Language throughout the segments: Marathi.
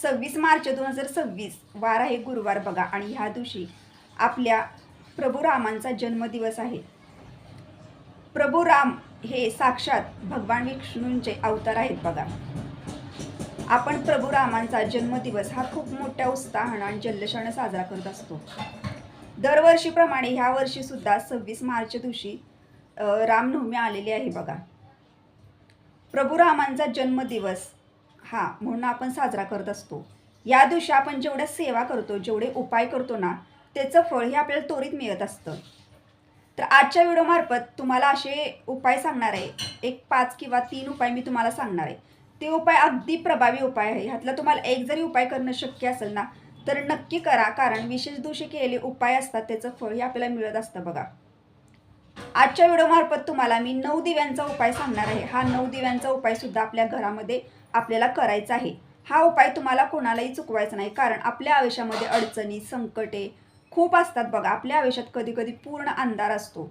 26 मार्च 2026 वार आहे गुरुवार बघा. आणि ह्या दिवशी आपल्या प्रभू रामांचा जन्मदिवस आहे. प्रभू राम हे साक्षात भगवान विष्णूंचे अवतार आहेत बघा. आपण प्रभू रामांचा जन्मदिवस हा खूप मोठ्या उत्साहानं आणि जल्लोषानं साजरा करत असतो. दरवर्षीप्रमाणे ह्या वर्षी सुद्धा 26 मार्च दिवशी रामनवमी आलेली आहे बघा. प्रभू रामांचा जन्मदिवस हा म्हणून आपण साजरा करत असतो. या दिवशी आपण जेवढ्या सेवा करतो, जेवढे उपाय करतो ना, त्याचं फळ हे आपल्याला त्वरित मिळत असतं. तर आजच्या व्हिडिओमार्फत तुम्हाला असे उपाय सांगणार आहे. एक 5 किंवा 3 उपाय मी तुम्हाला सांगणार आहे. ते उपाय अगदी प्रभावी उपाय आहे. ह्यातला तुम्हाला एक जरी उपाय करणं शक्य असेल ना, तर नक्की करा. कारण विशेष दिवशी केलेले उपाय असतात, त्याचं फळ हे आपल्याला मिळत असतं बघा. आजच्या व्हिडिओमार्फत तुम्हाला मी 9 दिव्यांचा उपाय सांगणार आहे. हा 9 दिव्यांचा उपाय सुद्धा आपल्या घरामध्ये आपल्याला करायचा आहे. हा उपाय तुम्हाला कोणालाही चुकवायचा नाही. कारण आपल्या आयुष्यामध्ये अडचणी, संकटे खूप असतात बघा. आपल्या आयुष्यात कधी कधी पूर्ण अंधार असतो.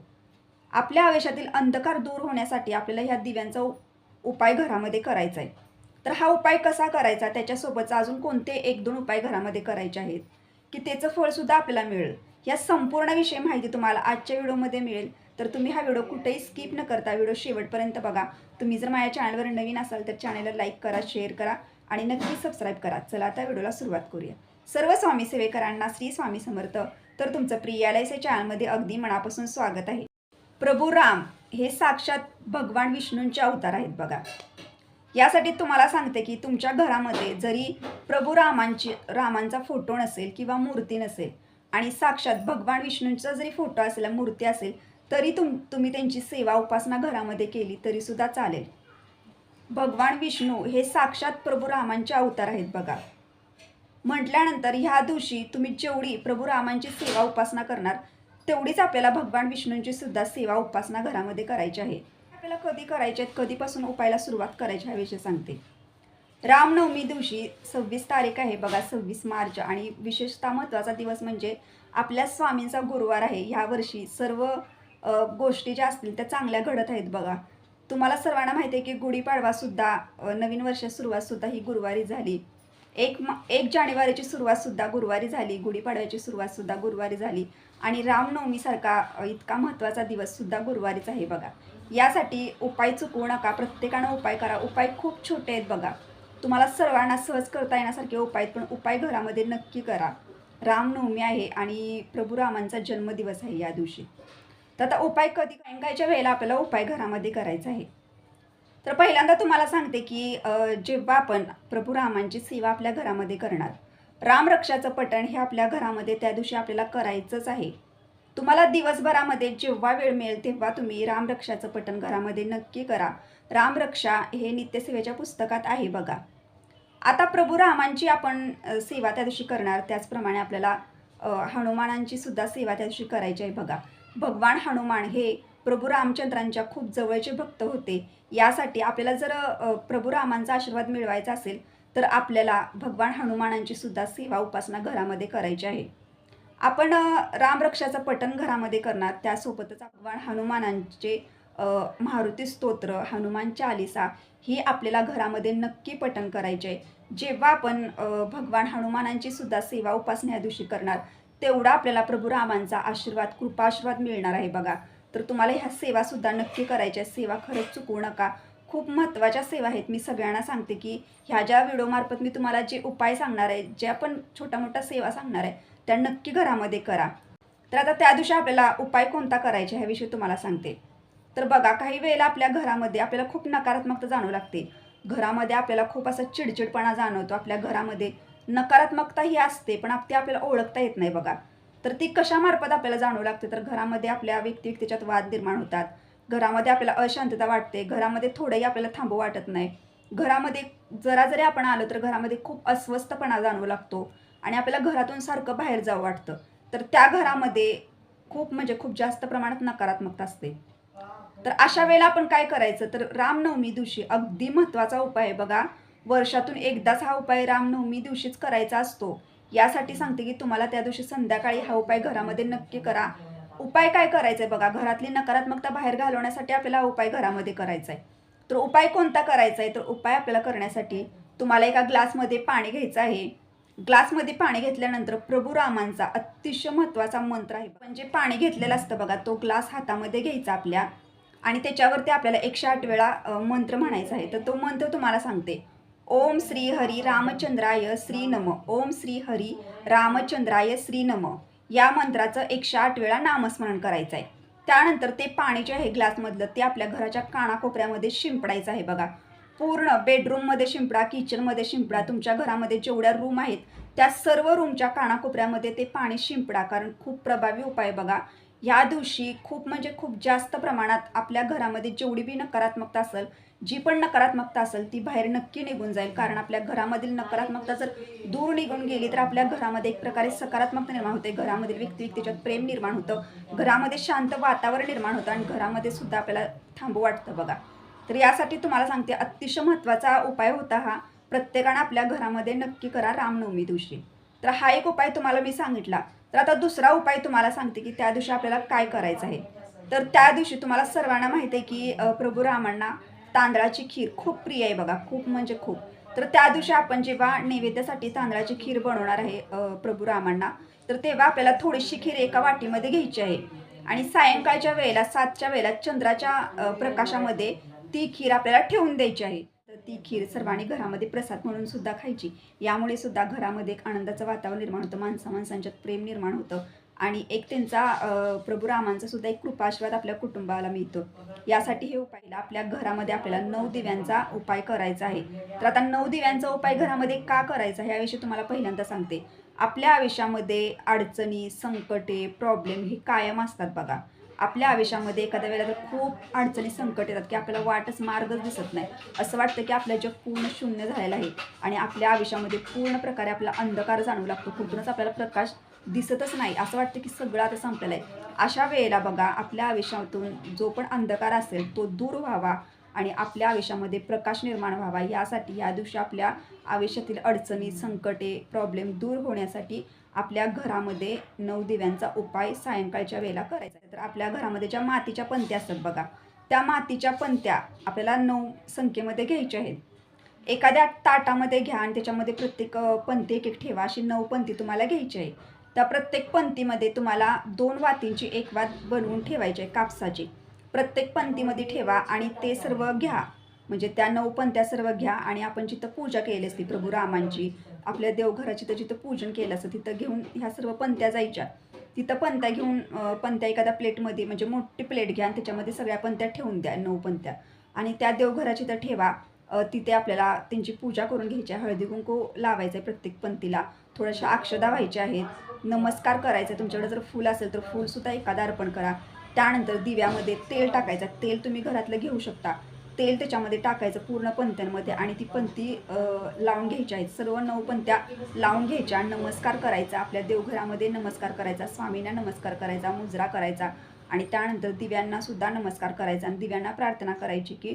आपल्या आयुष्यातील अंधकार दूर होण्यासाठी आपल्याला ह्या दिव्यांचा उपाय घरामध्ये करायचा आहे. तर हा उपाय कसा करायचा, त्याच्यासोबतचा अजून कोणते 1-2 उपाय घरामध्ये करायचे आहेत की त्याचं फळसुद्धा आपल्याला मिळेल, या संपूर्ण विषय माहिती तुम्हाला आजच्या व्हिडिओमध्ये मिळेल. तर तुम्ही हा व्हिडिओ कुठेही स्किप न करता व्हिडिओ शेवटपर्यंत बघा. तुम्ही जर माझ्या चॅनलवर नवीन असाल तर चॅनलला लाईक करा, शेअर करा आणि नक्की सबस्क्राईब करा. चला आता व्हिडिओला सुरुवात करूया. सर्व स्वामी सेवेकरांना श्री स्वामी समर्थ. तर तुमचं प्रिय LIC चॅनलमध्ये अगदी मनापासून स्वागत आहे. प्रभू राम हे साक्षात भगवान विष्णूंचे अवतार आहेत बघा. यासाठी तुम्हाला सांगते की तुमच्या घरामध्ये जरी प्रभू रामांचा फोटो नसेल किंवा मूर्ती नसेल आणि साक्षात भगवान विष्णूंचा जरी फोटो असेल, मूर्ती असेल, तरी तुम्ही त्यांची सेवा उपासना घरामध्ये केली तरी सुद्धा चालेल. भगवान विष्णू हे साक्षात प्रभू रामांचे अवतार आहेत बघा. म्हटल्यानंतर ह्या दिवशी तुम्ही जेवढी प्रभू रामांची सेवा उपासना करणार, तेवढीच आपल्याला भगवान विष्णूंची सुद्धा सेवा उपासना घरामध्ये करायची आहे. आपल्याला कधी करायचे आहेत, कधीपासून उपायाला सुरुवात करायची ह्याविषयी सांगते. रामनवमी दिवशी 26 तारीख आहे बघा, 26 मार्च. आणि विशेषतः महत्त्वाचा दिवस म्हणजे आपल्या स्वामींचा गुरुवार आहे. ह्या वर्षी सर्व गोष्टी ज्या असतील त्या चांगल्या घडत आहेत बघा. तुम्हाला सर्वांना माहिती आहे की गुढीपाडवासुद्धा, नवीन वर्षाची सुरुवातसुद्धा ही गुरुवारी झाली. 1 जानेवारीची सुरुवातसुद्धा गुरुवारी झाली, गुढीपाडव्याची सुरुवातसुद्धा गुरुवारी झाली आणि रामनवमीसारखा इतका महत्त्वाचा दिवससुद्धा गुरुवारीच आहे बघा. यासाठी उपाय चुकवू नका, प्रत्येकानं उपाय करा. उपाय खूप छोटे आहेत बघा, तुम्हाला सर्वांना सहज करता येण्यासारखे उपाय आहेत, पण उपाय घरामध्ये नक्की करा. रामनवमी आहे आणि प्रभू रामांचा जन्मदिवस आहे या दिवशी. तर आता उपाय कधी, सायंकाळच्या वेळेला आपल्याला उपाय घरामध्ये करायचा आहे. तर पहिल्यांदा तुम्हाला सांगते की जेव्हा आपण प्रभू रामांची सेवा आपल्या घरामध्ये करणार, रामरक्षाचं पठण हे आपल्या घरामध्ये त्या दिवशी आपल्याला करायचंच आहे. तुम्हाला दिवसभरामध्ये जेव्हा वेळ मिळेल तेव्हा तुम्ही रामरक्षाचं पठण घरामध्ये नक्की करा. रामरक्षा हे नित्यसेवेच्या पुस्तकात आहे बघा. आता प्रभू रामांची आपण सेवा त्या दिवशी करणार, त्याचप्रमाणे आपल्याला हनुमानांची सुद्धा सेवा त्या दिवशी करायची आहे बघा. भगवान हनुमान हे प्रभू रामचंद्रांच्या खूप जवळचे भक्त होते. यासाठी आपल्याला जर प्रभू रामांचा आशीर्वाद मिळवायचा असेल तर आपल्याला भगवान हनुमानांची सुद्धा सेवा उपासना घरामध्ये करायची आहे. आपण रामरक्षाचं पठण घरामध्ये करणार, त्यासोबतच भगवान हनुमानांचे मारुती स्तोत्र, हनुमान चालिसा ही आपल्याला घरामध्ये नक्की पठण करायचे आहे. जेव्हा आपण भगवान हनुमानांची सुद्धा सेवा उपासना या दिवशी करणार, तेवढा आपल्याला प्रभू रामांचा आशीर्वाद, कृपाशीर्वाद मिळणार आहे बघा. तर तुम्हाला ह्या सेवासुद्धा नक्की करायच्या आहेत. सेवा खरंच चुकवू नका, खूप महत्त्वाच्या सेवा आहेत. मी सगळ्यांना सांगते की ह्या ज्या व्हिडिओमार्फत मी तुम्हाला जे उपाय सांगणार आहे, ज्या पण छोट्या मोठ्या सेवा सांगणार आहे, त्या नक्की घरामध्ये करा. तर आता त्या दिवशी आपल्याला उपाय कोणता करायचा ह्याविषयी तुम्हाला सांगते. तर बघा, काही वेळेला आपल्या घरामध्ये आपल्याला खूप नकारात्मकता जाणवू लागते. घरामध्ये आपल्याला खूप असा चिडचिडपणा जाणवतो. आपल्या घरामध्ये नकारात्मकता ही असते, पण ते आपल्याला ओळखता येत नाही बघा. तर ती कशामार्फत आपल्याला जाणवू लागते, तर घरामध्ये आपल्या व्यक्तिगत वाद निर्माण होतात. घरामध्ये आपल्याला अशांतता वाटते. घरामध्ये थोडंही आपल्याला थांबू वाटत नाही. घरामध्ये जरा जरी आपण आलो तर घरामध्ये खूप अस्वस्थपणा जाणवू लागतो आणि आपल्याला घरातून सारखं बाहेर जावं वाटतं. तर त्या घरामध्ये खूप म्हणजे खूप जास्त प्रमाणात नकारात्मकता असते. तर अशा वेळेला आपण काय करायचं, तर रामनवमी दिवशी अगदी महत्त्वाचा उपाय आहे बघा. वर्षातून एकदाच हा उपाय रामनवमी दिवशीच करायचा असतो. यासाठी सांगते की तुम्हाला त्या दिवशी संध्याकाळी हा उपाय घरामध्ये नक्की करा. उपाय काय करायचा आहे बघा, घरातली नकारात्मकता बाहेर घालवण्यासाठी आपल्याला हा उपाय घरामध्ये करायचा आहे. तर उपाय कोणता करायचा आहे, तर उपाय आपल्याला करण्यासाठी तुम्हाला एका ग्लासमध्ये पाणी घ्यायचं आहे. ग्लासमध्ये पाणी घेतल्यानंतर प्रभू रामांचा अतिशय महत्त्वाचा मंत्र आहे. म्हणजे पाणी घेतलेलं असतं बघा, तो ग्लास हातामध्ये घ्यायचा आपल्या आणि त्याच्यावरती आपल्याला 108 वेळा मंत्र म्हणायचा आहे. तर तो मंत्र तुम्हाला सांगते. ओम श्री हरी रामचंद्राय श्री नम. ओम श्री हरी रामचंद्राय श्री नम. या मंत्राचं 108 वेळा नामस्मरण करायचं आहे. त्यानंतर ते पाणी जे आहे ग्लासमधलं ते आपल्या घराच्या कानाकोपऱ्यामध्ये शिंपडायचं आहे बघा. पूर्ण बेडरूममध्ये शिंपडा, किचनमध्ये शिंपडा, तुमच्या घरामध्ये जेवढ्या रूम आहेत त्या सर्व रूमच्या कानाकोपऱ्यामध्ये ते पाणी शिंपडा. कारण खूप प्रभावी उपाय बघा. ह्या दिवशी खूप म्हणजे खूप जास्त प्रमाणात आपल्या घरामध्ये जेवढी बी नकारात्मकता असेल, जी पण नकारात्मकता असेल ती बाहेर नक्की निघून जाईल. कारण आपल्या घरामधील नकारात्मकता जर दूर निघून गेली तर आपल्या घरामध्ये एक प्रकारे सकारात्मकता निर्माण होते. घरामधील व्यक्तिगत प्रेम निर्माण होतं, घरामध्ये शांत वातावरण निर्माण होतं आणि घरामध्ये सुद्धा आपल्याला थांबू वाटतं बघा. तर यासाठी तुम्हाला सांगते, अतिशय महत्त्वाचा उपाय होता हा. प्रत्येकानं आपल्या घरामध्ये नक्की करा रामनवमी दिवशी. तर हा एक उपाय तुम्हाला मी सांगितला. तर आता दुसरा उपाय तुम्हाला सांगते की त्या दिवशी आपल्याला काय करायचं आहे. तर त्या दिवशी तुम्हाला सर्वांना माहिती आहे की प्रभू रामांना तांदळाची खीर खूप प्रिय आहे बघा, खूप म्हणजे खूप. तर त्या दिवशी आपण जेव्हा नैवेद्यासाठी तांदळाची खीर बनवणार आहे प्रभू रामांना, तर तेव्हा आपल्याला थोडीशी खीर एका वाटीमध्ये घ्यायची आहे आणि सायंकाळच्या वेळेला 7च्या वेळेला चंद्राच्या प्रकाशामध्ये ती खीर आपल्याला ठेवून द्यायची आहे. तर ती खीर सर्वांनी घरामध्ये प्रसाद म्हणून सुद्धा खायची. यामुळे सुद्धा घरामध्ये एक आनंदाचं वातावरण निर्माण होतं, माणसांच्यात प्रेम निर्माण होतं आणि एक त्यांचा प्रभू रामांचा सुद्धा एक कृपाशीर्वाद आपल्या कुटुंबाला मिळतो. यासाठी हे उपाय आपल्या घरामध्ये आपल्याला 9 दिव्यांचा उपाय करायचा आहे. तर आता 9 दिव्यांचा उपाय घरामध्ये का करायचा याविषयी तुम्हाला पहिल्यांदा सांगते. आपल्या आयुष्यामध्ये अडचणी, संकटे, प्रॉब्लेम हे कायम असतात बघा. आपल्या आयुष्यामध्ये एखाद्या वेळेला तर खूप अडचणी, संकट येतात की आपल्याला वाटच मार्गच दिसत नाही. असं वाटतं की आपलं जग पूर्ण शून्य झालेलं आहे आणि आपल्या आयुष्यामध्ये पूर्ण प्रकारे आपला अंधकार जाणवू लागतो. कुठूनच आपल्याला प्रकाश दिसतच नाही. असं वाटतं की सगळं आता संपलेलं आहे. अशा वेळेला बघा, आपल्या आयुष्यातून जो पण अंधकार असेल तो दूर व्हावा आणि आपल्या आयुष्यामध्ये प्रकाश निर्माण व्हावा, यासाठी या दिवशी आपल्या आयुष्यातील अडचणी, संकटे, प्रॉब्लेम दूर होण्यासाठी आपल्या घरामध्ये 9 दिव्यांचा उपाय सायंकाळच्या वेळेला करायचा आहे. तर आपल्या घरामध्ये ज्या मातीच्या पंत्या असतात बघा, त्या मातीच्या पंत्या आपल्याला 9 संख्येमध्ये घ्यायच्या आहेत. एखाद्या ताटामध्ये घ्या आणि त्याच्यामध्ये प्रत्येक पंथी एक ठेवा. अशी 9 पंथी तुम्हाला घ्यायची आहे. त्या प्रत्येक पंथीमध्ये तुम्हाला 2 वातींची एक वात बनवून ठेवायची आहे कापसाची. प्रत्येक पंथीमध्ये ठेवा आणि ते सर्व घ्या. म्हणजे त्या 9 पंथ्या सर्व घ्या आणि आपण जिथं पूजा केली असती प्रभू रामांची, आपल्या देवघराची तर जिथं पूजन केलं असतं तिथं घेऊन ह्या सर्व पंथ्या जायच्या. तिथं पंथ्या घेऊन पंथ्या एखाद्या प्लेटमध्ये, म्हणजे मोठी प्लेट घ्या आणि त्याच्यामध्ये सगळ्या पंथ्या ठेवून द्या, 9 पंथ्या. आणि त्या देवघराची तर ठेवा. तिथे आपल्याला त्यांची पूजा करून घ्यायची आहे. हळदी-कुंकू लावायचं आहे प्रत्येक पंथीला. थोड्याशा अक्षदा व्हायच्या आहेत. नमस्कार करायचा आहे. तुमच्याकडे जर फूल असेल तर फूलसुद्धा एखादं अर्पण करा. त्यानंतर दिव्यामध्ये तेल टाकायचं. तेल तुम्ही घरातलं घेऊ शकता. तेल त्याच्यामध्ये टाकायचं पूर्ण पंथ्यांमध्ये आणि ती पंथी लावून घ्यायच्या आहेत. सर्व 9 पंथ्या लावून घ्यायच्या. नमस्कार करायचा. आपल्या देवघरामध्ये नमस्कार करायचा. स्वामींना नमस्कार करायचा. मुजरा करायचा आणि त्यानंतर दिव्यांनासुद्धा नमस्कार करायचा आणि दिव्यांना प्रार्थना करायची की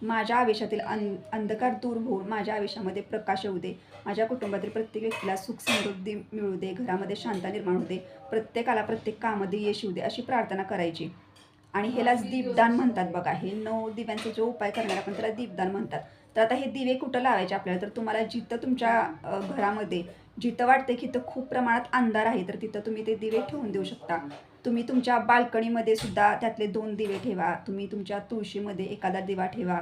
माझ्या आयुष्यातील अंधकार दूर होऊन माझ्या आयुष्यामध्ये प्रकाश येऊ दे. माझ्या कुटुंबातील प्रत्येक व्यक्तीला सुख समृद्धी मिळू दे. घरामध्ये शांतता निर्माण होऊ दे. प्रत्येकाला प्रत्येक कामामध्ये यश येऊ दे, अशी प्रार्थना करायची. आणि ह्यालाच दीपदान म्हणतात बघा. हे 9 दिव्यांचा जो उपाय करणार आपण त्याला दीपदान म्हणतात. तर आता हे दिवे कुठं लावायचे आपल्याला, तर तुम्हाला जिथं तुमच्या घरामध्ये जिथं वाटतं की इथं खूप प्रमाणात अंधार आहे तर तिथं तुम्ही ते दिवे ठेवून देऊ शकता. तुम्ही तुमच्या बाल्कनीमध्ये सुद्धा त्यातले 2 दिवे ठेवा. तुम्ही तुमच्या तुळशीमध्ये एखादा दिवा ठेवा.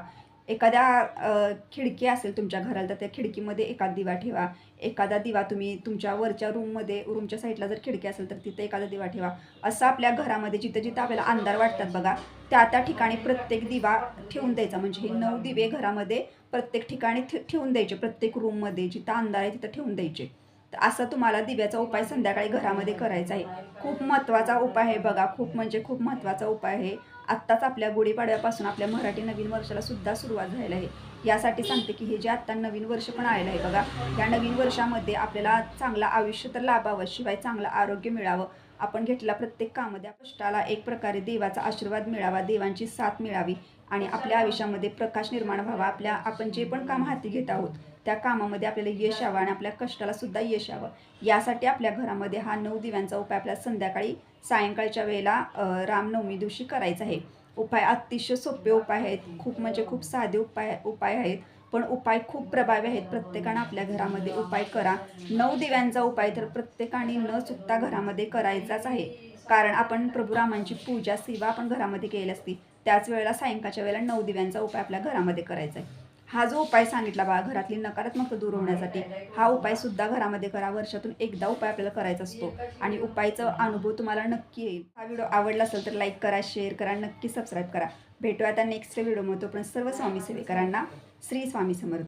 एखाद्या खिडकी असेल तुमच्या घराला तर त्या खिडकीमध्ये एखादा दिवा ठेवा. एखादा दिवा तुम्ही तुमच्या वरच्या रूमच्या साईडला जर खिडकी असेल तर तिथे एखादा दिवा ठेवा. असं आपल्या घरामध्ये जिथं जिथं आपल्याला अंधार वाटतात बघा, त्या त्या ठिकाणी प्रत्येक दिवा ठेवून द्यायचा. म्हणजे हे 9 दिवे घरामध्ये प्रत्येक ठिकाणी ठेवून द्यायचे. प्रत्येक रूममध्ये जिथं अंधार आहे तिथं ठेवून द्यायचे. तर असं तुम्हाला दिव्याचा उपाय संध्याकाळी घरामध्ये करायचा आहे. खूप महत्त्वाचा उपाय आहे बघा. खूप म्हणजे खूप महत्त्वाचा उपाय आहे. आत्ताच आपल्या गुढीपाडव्यापासून आपल्या मराठी नवीन वर्षाला सुद्धा सुरुवात झालेली आहे. यासाठी सांगते की हे जे आत्ता नवीन वर्ष पण आलेलं आहे बघा, या नवीन वर्षामध्ये आपल्याला चांगलं आयुष्य तर लाभावं, शिवाय चांगलं आरोग्य मिळावं. आपण घेतलेल्या प्रत्येक कामामध्ये कष्टाला एक प्रकारे देवाचा आशीर्वाद मिळावा, देवांची साथ मिळावी आणि आपल्या आयुष्यामध्ये प्रकाश निर्माण व्हावा. आपण जे पण काम हाती घेत आहोत त्या कामामध्ये आपल्याला यश यावं आणि आपल्या कष्टाला सुद्धा यश यावं. यासाठी आपल्या घरामध्ये हा 9 दिव्यांचा उपाय आपल्याला संध्याकाळी सायंकाळच्या वेळेला रामनवमी दिवशी करायचा आहे. उपाय अतिशय सोपे उपाय आहेत. खूप म्हणजे खूप साधे उपाय आहेत. पण उपाय खूप प्रभावी आहेत. प्रत्येकानं आपल्या घरामध्ये उपाय करा. 9 दिव्यांचा उपाय तर प्रत्येकाने न चुकता घरामध्ये करायचाच आहे. कारण आपण प्रभू रामांची पूजा, सेवा आपण घरामध्ये केलेली असती. त्याच वेळेला सायंकाळच्या वेळेला 9 दिव्यांचा उपाय आपल्या घरामध्ये करायचा आहे. हा जो उपाय सांगितला बघा, घरातली नकारात्मकता दूर होण्यासाठी, हा उपायसुद्धा घरामध्ये करा. वर्षातून एकदा उपाय आपल्याला करायचा असतो आणि उपायचा अनुभव तुम्हाला नक्की येईल. हा व्हिडिओ आवडला असेल तर लाईक करा, शेअर करा, नक्की सबस्क्राईब करा. भेटूया आता नेक्स्ट व्हिडिओमध्ये. तोपर्यंत सर्व स्वामी सेवेकरांना श्री स्वामी समर्थ.